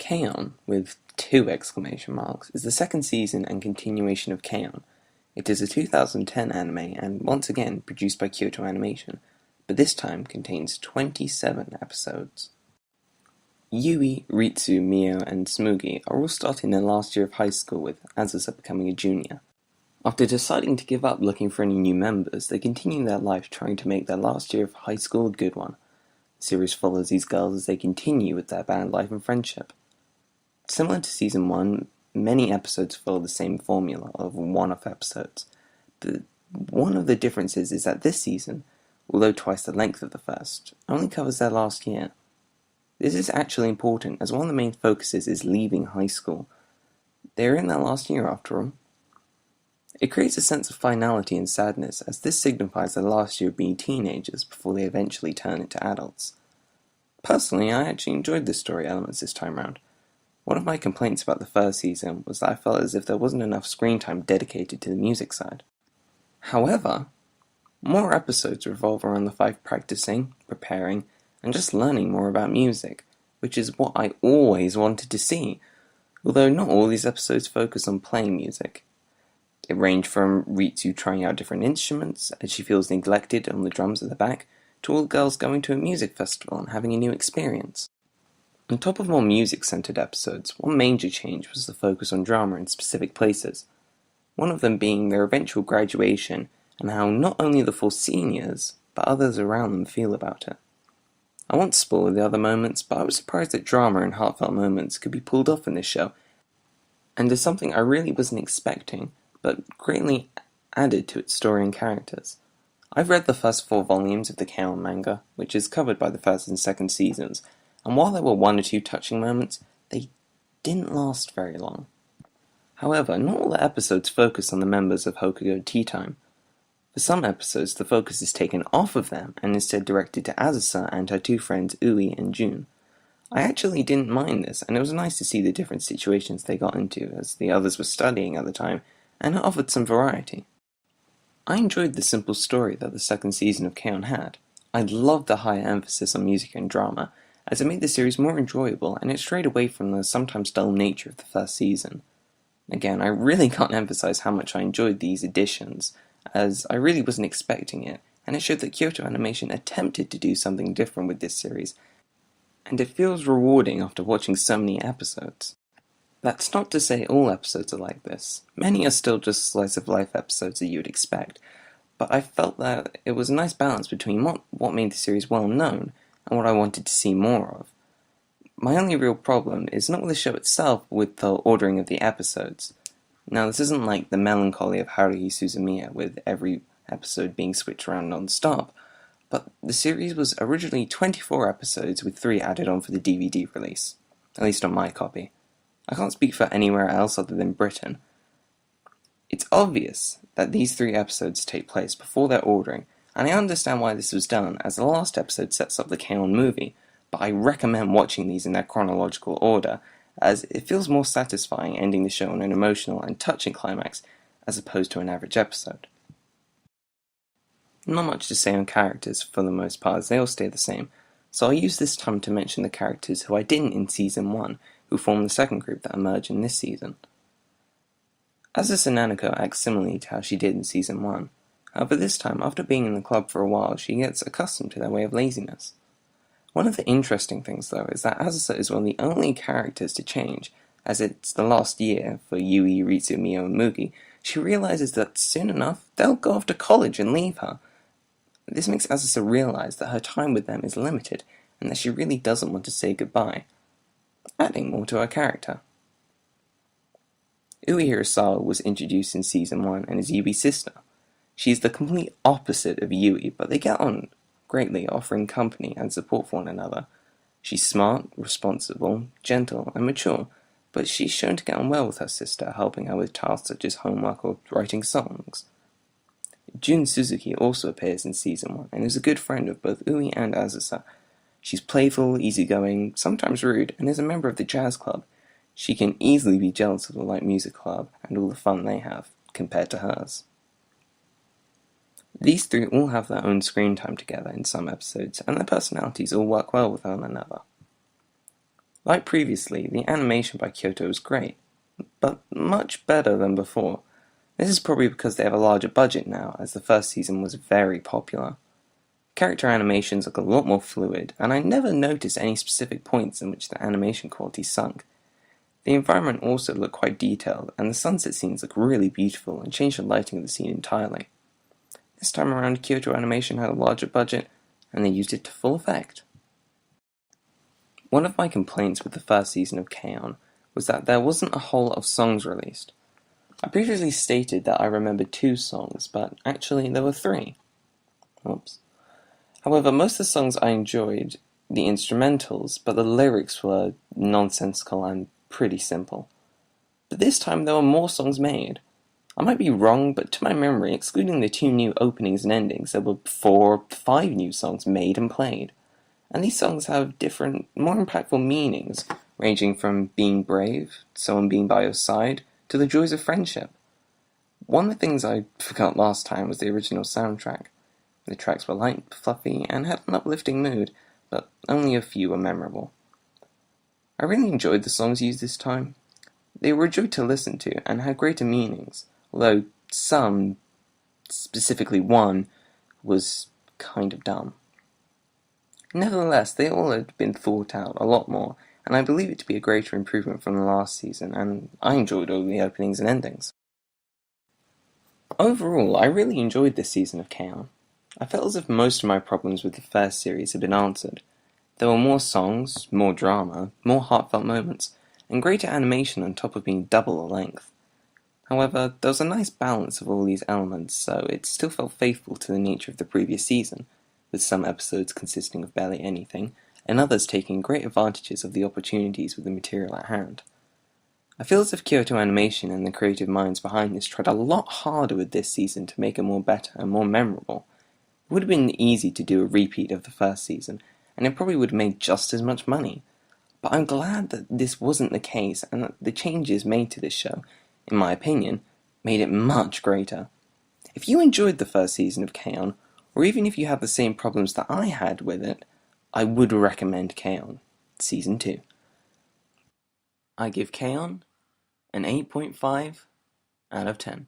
K-On! With two exclamation marks is the second season and continuation of K-On! It is a 2010 anime and once again produced by Kyoto Animation, but this time contains 27 episodes. Yui, Ritsu, Mio, and Tsumugi are all starting their last year of high school, with Azusa becoming a junior. After deciding to give up looking for any new members, they continue their life trying to make their last year of high school a good one. The series follows these girls as they continue with their band life and friendship. Similar to Season 1, many episodes follow the same formula of one-off episodes, but one of the differences is that this season, although twice the length of the first, only covers their last year. This is actually important, as one of the main focuses is leaving high school. They are in their last year after all. It creates a sense of finality and sadness, as this signifies their last year of being teenagers before they eventually turn into adults. Personally, I actually enjoyed the story elements this time round. One of my complaints about the first season was that I felt as if there wasn't enough screen time dedicated to the music side. However, more episodes revolve around the five practicing, preparing, and just learning more about music, which is what I always wanted to see, although not all these episodes focus on playing music. It ranged from Ritsu trying out different instruments as she feels neglected on the drums at the back, to all the girls going to a music festival and having a new experience. On top of more music-centered episodes, one major change was the focus on drama in specific places, one of them being their eventual graduation and how not only the four seniors, but others around them feel about it. I won't spoil the other moments, but I was surprised that drama and heartfelt moments could be pulled off in this show, and is something I really wasn't expecting, but greatly added to its story and characters. I've read the first 4 volumes of the K-On! Manga, which is covered by the first and second seasons, and while there were one or two touching moments, they didn't last very long. However, not all the episodes focus on the members of Hokugo Tea Time. For some episodes, the focus is taken off of them and instead directed to Azusa and her two friends Ui and Jun. I actually didn't mind this, and it was nice to see the different situations they got into, as the others were studying at the time, and it offered some variety. I enjoyed the simple story that the second season of K-On! Had. I loved the higher emphasis on music and drama, as it made the series more enjoyable, and it strayed away from the sometimes dull nature of the first season. Again, I really can't emphasize how much I enjoyed these additions, as I really wasn't expecting it, and it showed that Kyoto Animation attempted to do something different with this series, and it feels rewarding after watching so many episodes. That's not to say all episodes are like this. Many are still just slice-of-life episodes that you would expect, but I felt that it was a nice balance between what made the series well known and what I wanted to see more of. My only real problem is not with the show itself, but with the ordering of the episodes. Now, this isn't like the melancholy of Haruhi Suzumiya, with every episode being switched around non-stop, but the series was originally 24 episodes with 3 added on for the DVD release, at least on my copy. I can't speak for anywhere else other than Britain. It's obvious that these 3 episodes take place before their ordering, and I understand why this was done, as the last episode sets up the K-On! Movie, but I recommend watching these in their chronological order, as it feels more satisfying ending the show on an emotional and touching climax, as opposed to an average episode. Not much to say on characters for the most part, as they all stay the same, so I'll use this time to mention the characters who I didn't in Season 1, who form the second group that emerge in this season. Azusa Nanako acts similarly to how she did in Season 1. However, this time, after being in the club for a while, she gets accustomed to their way of laziness. One of the interesting things, though, is that Azusa is one of the only characters to change, as it's the last year for Yui, Ritsu, Mio, and Mugi. She realizes that soon enough, they'll go off to college and leave her. This makes Azusa realize that her time with them is limited, and that she really doesn't want to say goodbye, adding more to her character. Ui Hirasawa was introduced in Season 1 and is Yui's sister. She is the complete opposite of Yui, but they get on greatly, offering company and support for one another. She's smart, responsible, gentle, and mature, but she's shown to get on well with her sister, helping her with tasks such as homework or writing songs. Jun Suzuki also appears in Season 1 and is a good friend of both Ui and Azusa. She's playful, easygoing, sometimes rude, and is a member of the jazz club. She can easily be jealous of the light music club and all the fun they have, compared to hers. These 3 all have their own screen time together in some episodes, and their personalities all work well with one another. Like previously, the animation by Kyoto was great, but much better than before. This is probably because they have a larger budget now, as the first season was very popular. Character animations look a lot more fluid, and I never noticed any specific points in which the animation quality sunk. The environment also looked quite detailed, and the sunset scenes look really beautiful and changed the lighting of the scene entirely. This time around, Kyoto Animation had a larger budget, and they used it to full effect. One of my complaints with the first season of K-On! Was that there wasn't a whole lot of songs released. I previously stated that I remembered 2 songs, but actually there were 3. Whoops. However, most of the songs I enjoyed the instrumentals, but the lyrics were nonsensical and pretty simple. But this time there were more songs made. I might be wrong, but to my memory, excluding the 2 new openings and endings, there were 4 or 5 new songs made and played. And these songs have different, more impactful meanings, ranging from being brave, someone being by your side, to the joys of friendship. One of the things I forgot last time was the original soundtrack. The tracks were light, fluffy, and had an uplifting mood, but only a few were memorable. I really enjoyed the songs used this time. They were a joy to listen to, and had greater meanings, although some, specifically one, was kind of dumb. Nevertheless, they all had been thought out a lot more, and I believe it to be a greater improvement from the last season, and I enjoyed all the openings and endings. Overall, I really enjoyed this season of K-On! I felt as if most of my problems with the first series had been answered. There were more songs, more drama, more heartfelt moments, and greater animation on top of being double the length. However, there was a nice balance of all these elements, so it still felt faithful to the nature of the previous season, with some episodes consisting of barely anything, and others taking great advantages of the opportunities with the material at hand. I feel as if Kyoto Animation and the creative minds behind this tried a lot harder with this season to make it more better and more memorable. It would have been easy to do a repeat of the first season, and it probably would have made just as much money. But I'm glad that this wasn't the case, and that the changes made to this show, in my opinion, made it much greater. If you enjoyed the first season of K-On!, or even if you have the same problems that I had with it, I would recommend K-On! Season 2. I give K-On! An 8.5 out of 10.